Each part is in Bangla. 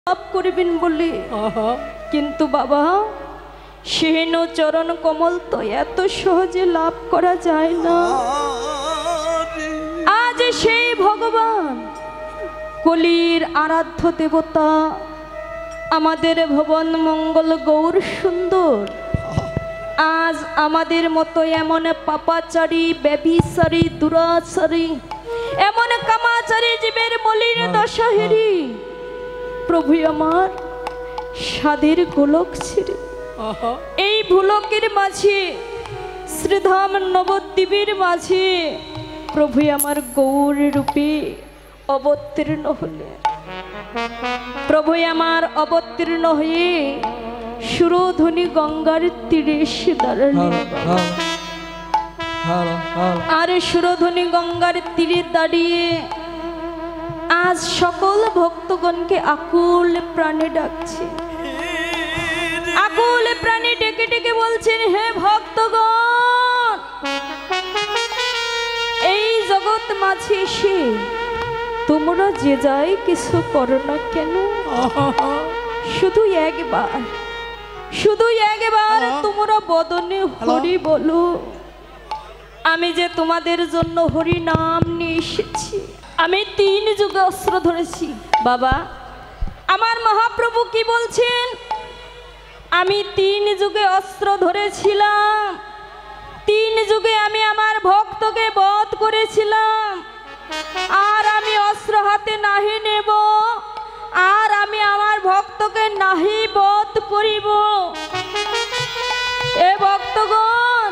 লাভ করিবেন বলে, কিন্তু বাবা সেন চরণ কমল তো এত সহজে লাভ করা যায় না। আজ সেই ভগবান কলির আরাধ্য দেবতা আমাদের ভুবন মঙ্গল গৌর সুন্দর আজ আমাদের মতো এমন পাপাচারী, ব্যভিচারী, দুরাচারী, এমন কামাচারী জীবের মলিন দশা হেরি প্রভু আমার সাধের গোলক ছেড়ে এই ভুলকের মাঝে শ্রীধাম নবদ্বীপের মাঝে প্রভু আমার গৌর রূপে অবতীর্ণ হলে, প্রভু আমার অবতীর্ণ হয়ে সুরধ্বনি গঙ্গার তীরে এসে দাঁড়ালেন। আর সুরধ্বনি গঙ্গার তীরে দাঁড়িয়ে আজ সকল ভক্তগণকে আকুল প্রাণে ডাকছে, আকুল প্রাণে ডেকে ডেকে বলছেন, হে ভক্তগণ, এই জগৎ মাঝে এসে তোমরা যে যাই কিছু করো না কেন, শুধু একবার, শুধু একবার তোমরা বদনে হরি বলো। আমি যে তোমাদের জন্য হরি নাম নিয়ে এসেছি। আমি 3 যুগে অস্ত্র ধরেছি। বাবা আমার মহাপ্রভু কি বলছেন? আমি 3 যুগে অস্ত্র ধরেছিলাম, 3 যুগে আমি আমার ভক্তকে বধ করেছিলাম, আর আমি অস্ত্র হাতে নাহি নেব, আর আমি আমার ভক্তকে নাহি বধ করিব। এ ভক্তগণ,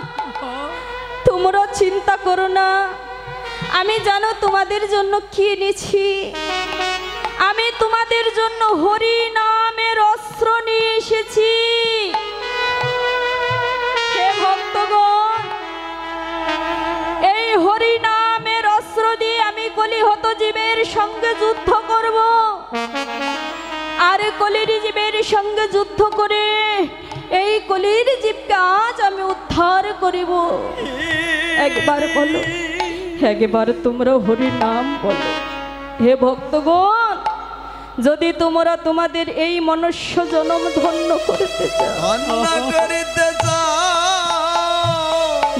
তোমরা চিন্তা করো না, আমি জানো তোমাদের জন্য কি এনেছি। আমি তোমাদের জন্য হরি নামের অস্ত্র নিয়ে এসেছি। হে ভক্তগণ, এই হরি নামের অস্ত্র দিয়ে আমি কলিহত জীবের সঙ্গে যুদ্ধ করব, আর কলির জীবের সঙ্গে যুদ্ধ করে এই কলির জীবকে আজ আমি উদ্ধার করিব। একবার বলো, একবার তোমরা হরি নাম বলো। হে ভক্তগণ, যদি তোমরা তোমাদের এই মনুষ্য জন্ম ধন্য করতে চাও,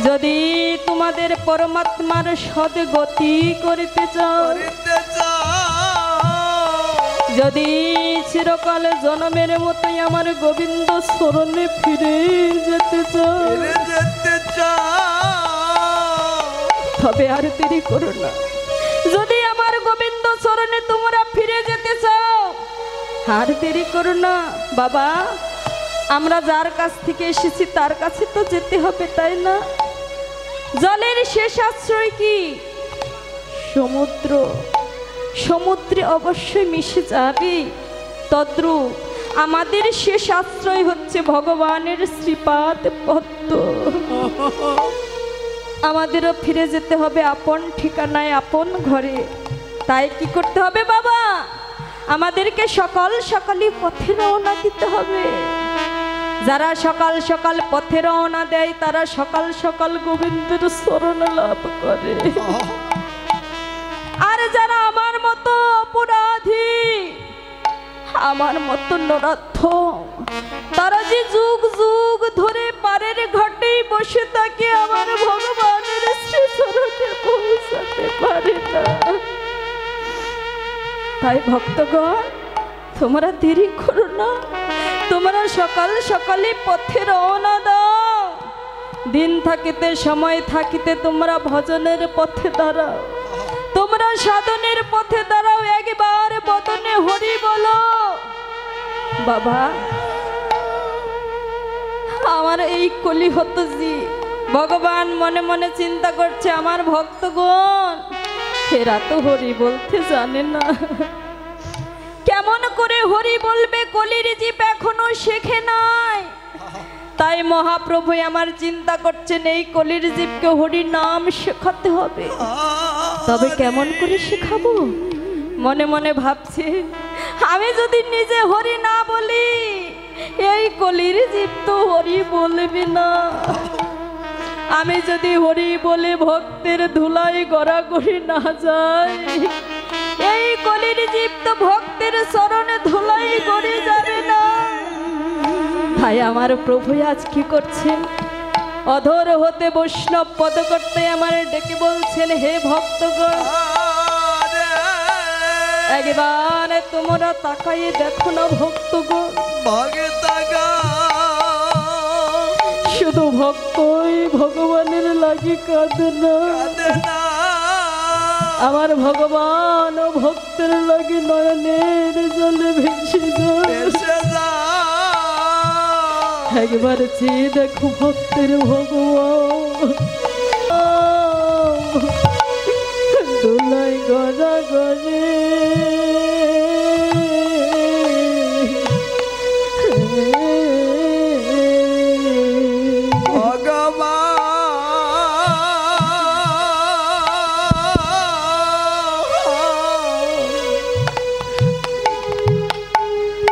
যদি তোমাদের পরমাত্মার সদ্গতি করতে চাও, যদি চিরকাল জন্মের মতোই আমার গোবিন্দ শরণে ফিরে যেতে চাও, তবে আর দেরি করো না। যদি আমার গোবিন্দ চরণে তোমরা ফিরে যেতে চাও, আর দেরি করো না। বাবা আমরা যার কাছ থেকে এসেছি তার কাছে তো যেতে হবে, তাই না? জলের শেষ আশ্রয় কি? সমুদ্র। সমুদ্রে অবশ্যই মিশে যাবে। তদ্রূপ আমাদের শেষ আশ্রয় হচ্ছে ভগবানের শ্রীপাদ পদ্ম। আমাদেরও ফিরে যেতে হবে আপন ঠিকানায়, আপন ঘরে। তাই কি করতে হবে বাবা? আমাদেরকে সকাল সকালই পথে রওনা দিতে হবে। যারা সকাল সকাল পথে রওনা দেয় তারা সকাল সকাল গোবিন্দের শরণ লাভ করে। আর যারা আমার মতো অপরাধী, আমার মতো নরাধ্য, তারা যে যুগ যুগ ধরে পারের ঘাটেই বসে থাকে, আমার ভগবানের শ্রীচরণে পৌঁছাতে পারে না। তাই ভক্তগণ, তোমরা দেরি করো না, তোমরা সকাল সকালে পথে রওনা দাও। দিন থাকিতে সময় থাকিতে তোমরা ভজনের পথে দাঁড়াও, তোমরা সাধনের পথে দাঁড়াও। একবার বদনে হরি বলো। বাবা আমার এই কলিহত জি ভগবান মনে মনে চিন্তা করছে, আমার ভক্তগণ এরা তো হরি বলতে জানে না, কেমন করে হরি বলবে? কলির জীব এখনো শেখে নাই। তাই মহাপ্রভু আমার চিন্তা করছেন এই কলির জীবকে হরি নাম শেখাতে হবে। তবে কেমন করে শেখাবো? মনে মনে ভাবছে, আমি যদি নিজে হরি না বলি এই কলির জীব তো হরি বলবে না। আমি যদি হরি বলে ভক্তের ধুলাই গড়াগড়ি না যায়, এই কলির জীব তো ভক্তের চরণে ধুলাই হায় আমার প্রভু আজ কি করছেন? অধর হতে বৈষ্ণব পদ করতে আমার ডেকে বলছেন, হে ভক্তগণ, একবার তোমরা তাকাইয়ে দেখো না ভক্তগণ, শুধু ভক্তই ভগবানের লাগি কাঁদে না, আমার ভগবান ও ভক্তের লাগি নয়নের জলে ভেসে যায়। একবার চেয়ে দেখো ভক্তের ভগবান দোলাই গড়া গড়ে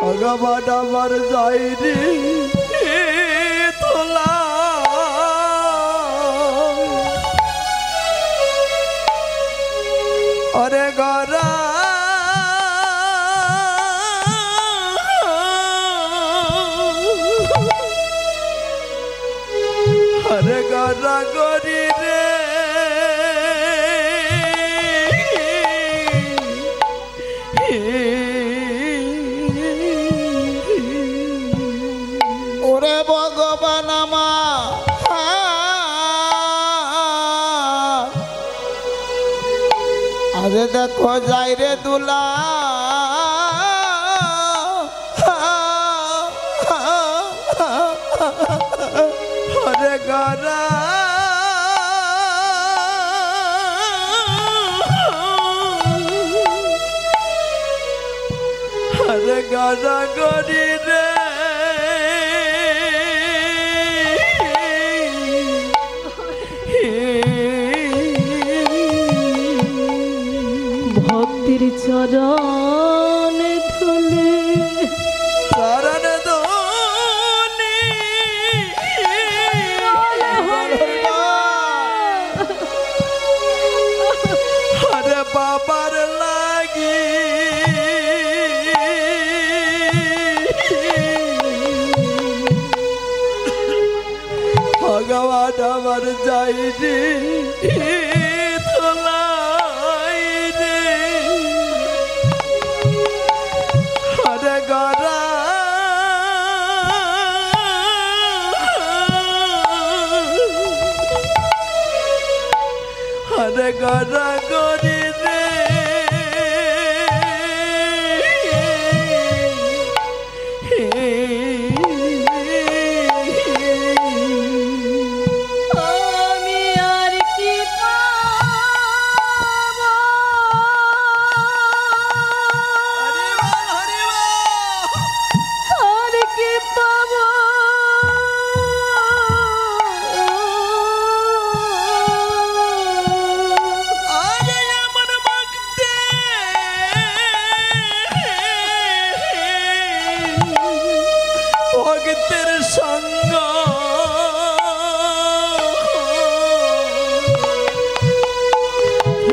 ভগবান আমার যাইনি তোলা অরে গরা অরে গরা গরি রে ওরে ভগবান আমার আরে দেখো যাই রে দুলা অরে গরা অরে গরা গরি রে ভক্তির চরণ ধুলে চরণ ধুলি আরে বাবার লাগি ভগবান আমার যাইনি তোলাই রে আরে গরা আরে গরা গরি রে আমি আর কি পাবো? হরি বল হরি বল আর কি পাবো? আরে আমার ভক্তে ভক্তের সঙ্গ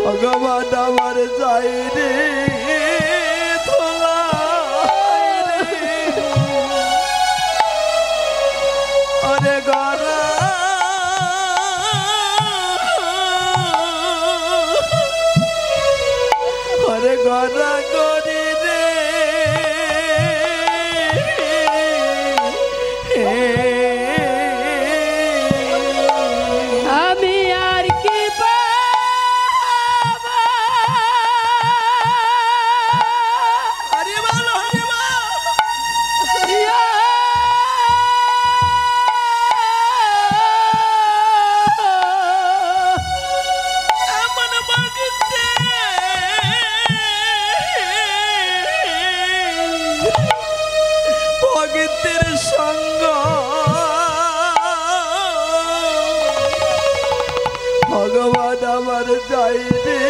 ভগবান আমার যাইনি তোলাই রে অরে গরা অরে গরা গরি রে আমি আর কি পাবো? হরি বল হরি বল এমন ভক্তে ভক্তের সঙ্গ ভগবান আমার যাইনি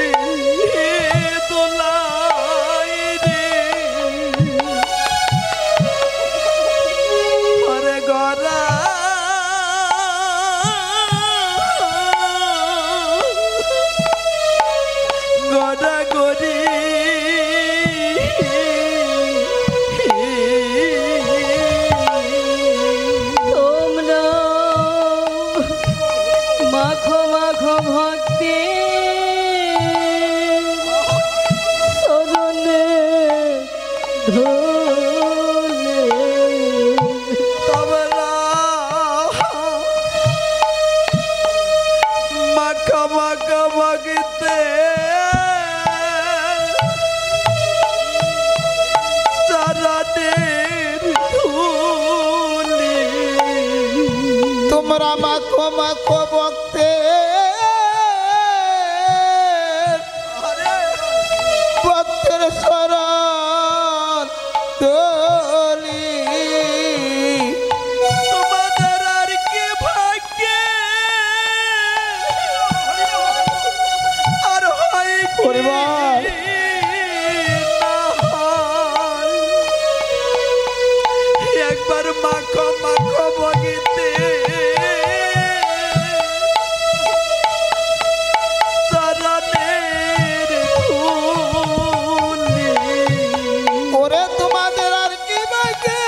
তোলাই রে অরে গরা গরা গরি তোমরা মাখো মাখো ভক্তে ভক্তের শরণ দলি তোমাদের আর কি ভাগ্যে আর হয় কি পরিবার। না হয়। একবার মাখো মাখো বগিতে চরণের ধুলি। ওরে তোমাদের আর কি বাকি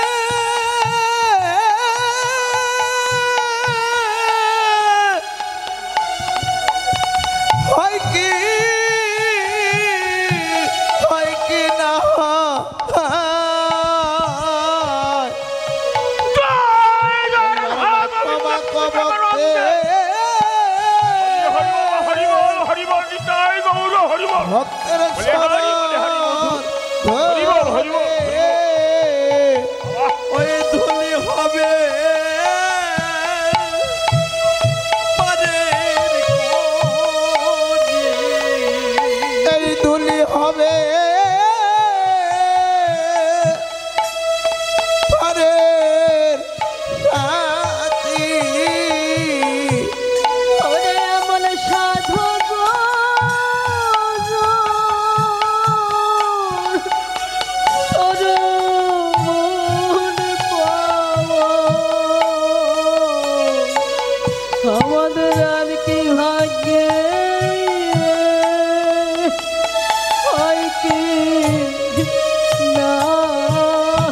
হয় কি না হয়। মাখো মাখো ভক্তে ভক্তের শরণ দলি। ওই ধুলি হবে পারের কোণে। এই দুলি হবে পরের রাতি। ওরে এমন সাধু গো তোর মন পাওয়া আমাদের আর কি ভাগ্যে হয় কি না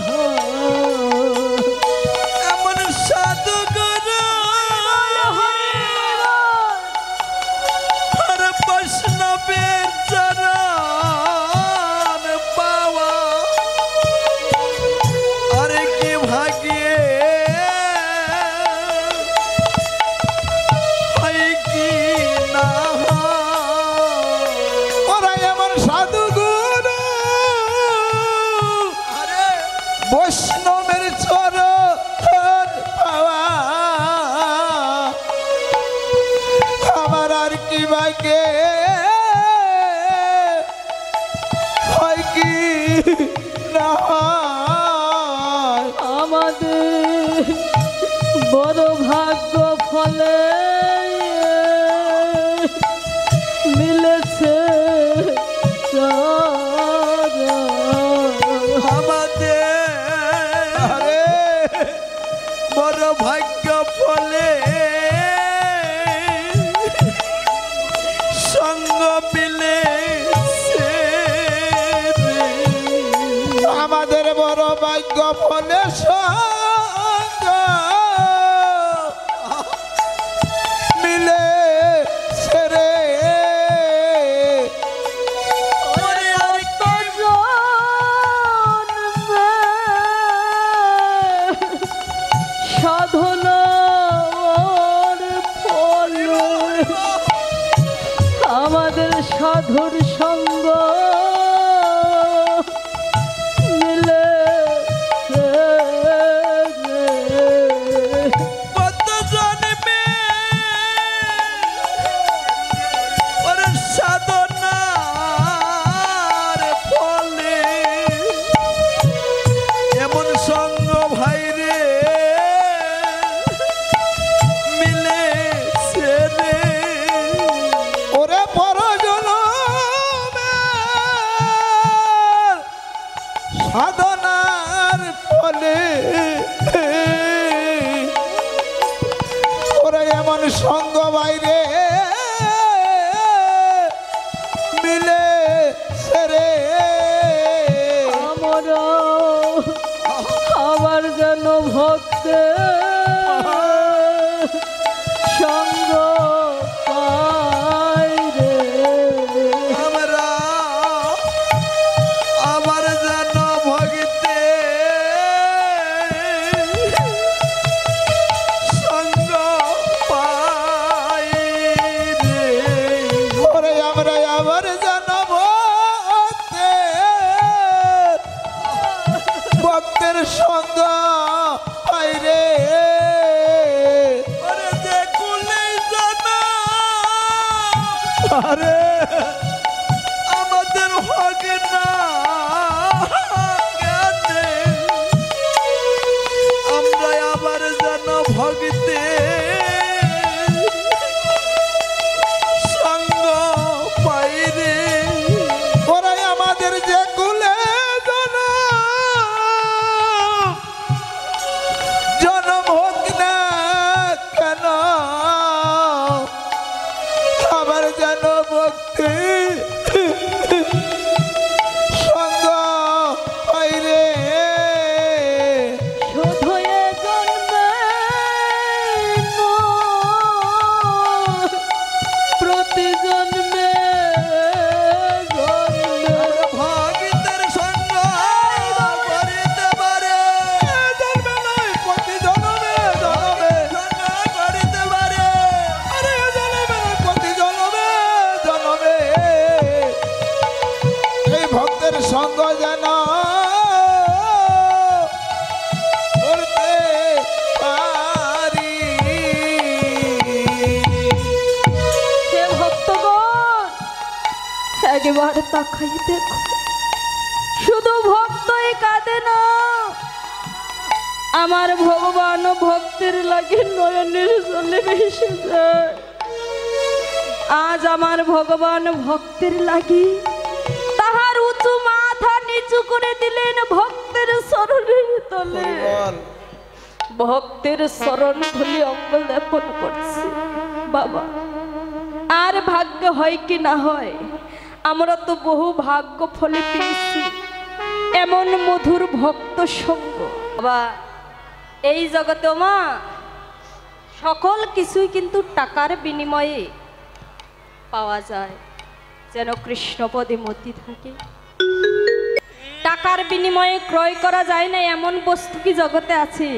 হয়। এমন সাধু গুরু আর বৈষ্ণবের চরণ পাওয়া আর কি ভাগ্যে হয় কি না হয়। ওরা এমন সাধু গুরু আরে বৈষ্ণবের চরণ পাওয়া আমার আর কি ভাগ্যে হয় কি না হয়। আমাদের বড় ভাগ্য ফলে মিলেছে আমাদের আরে বড় ভাগ্য ফলে সঙ্গ মিলেছে রে। আমাদের বড় ভাগ্য ফলে সঙ্গ মিলে সেরে ওরে আর কি সাধনার ফলে আমাদের সাধুর সঙ্গ মিলে কত জন্মে ওরে সাধনার ফলে এমন সঙ্গ ভাই রে মিলেছে রে। ওরে পরজনমে সাধনার ফলে ওরে এমন সঙ্গ বাইরে মিলে সেরে আমরা আবার যেন ভক্তের সঙ্গ পাই রে আমরা আবার যেন ভগতে সঙ্গ পাই রে। ওরে আমরা আবার জানাবো ভক্তের সঙ্গ পাই রে একবার তাকাই দেখো, শুধু ভক্তই কাঁদে না, আমার ভগবান ভক্তের লাগে নয়নের জলে ভেসে যায়। আজ আমার ভগবান ভক্তের লাগি তাহার উঁচু মাথা নিচু করে দিলেন ভক্তের চরণের তলে। ভক্তের চরণ ধুলি অঙ্গল লেপন করছে। বাবা, আর ভাগ্য হয় কি না হয়, আমরা তো বহু ভাগ্য ফলে পেয়েছি এমন মধুর ভক্ত সঙ্গ। বাবা, এই জগতে মা সকল কিছুই কিন্তু টাকার বিনিময়ে পাওয়া যায়, যেন কৃষ্ণপদে মতি থাকে। টাকার বিনিময়ে ক্রয় করা যায় না এমন বস্তু কি জগতে আছে?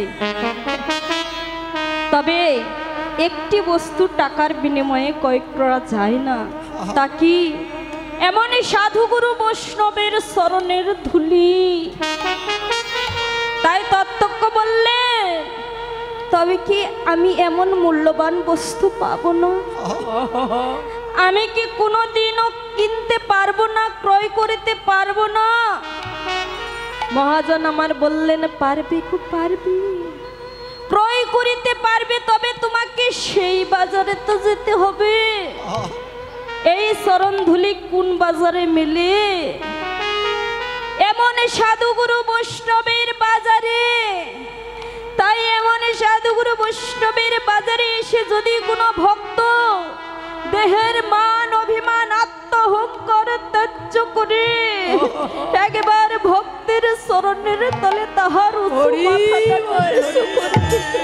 তবে একটি বস্তু টাকার বিনিময়ে ক্রয় করা যায় না, তা কি? এমনই সাধুগুরু বৈষ্ণবের চরণের ধুলি। তাই তত্ত্বজ্ঞ বললেন, তবে কি আমি এমন মূল্যবান বস্তু পাবো না? আমি কি কোনোদিনও কিনতে পারবো না, ক্রয় করতে পারবো না? মহাজন আমার বললেন, পারবি, খুব পারবি, ক্রয় করিতে পারবে, তবে তোমাকে সেই বাজারে তো যেতে হবে। এই চরণ ধুলি কোন বাজারে মেলে? এমন সাধুগুরু বৈষ্ণবের বাজারে। তাই এমন সাধুগুরু বৈষ্ণবের বাজারে এসে যদি কোনো ভক্ত দেহের মান অভিমান আত্মহংকার ত্যায্য করে একবার ভক্তের চরণের তলে তাহার উঁচু মাথাটা নিচু করে দিতে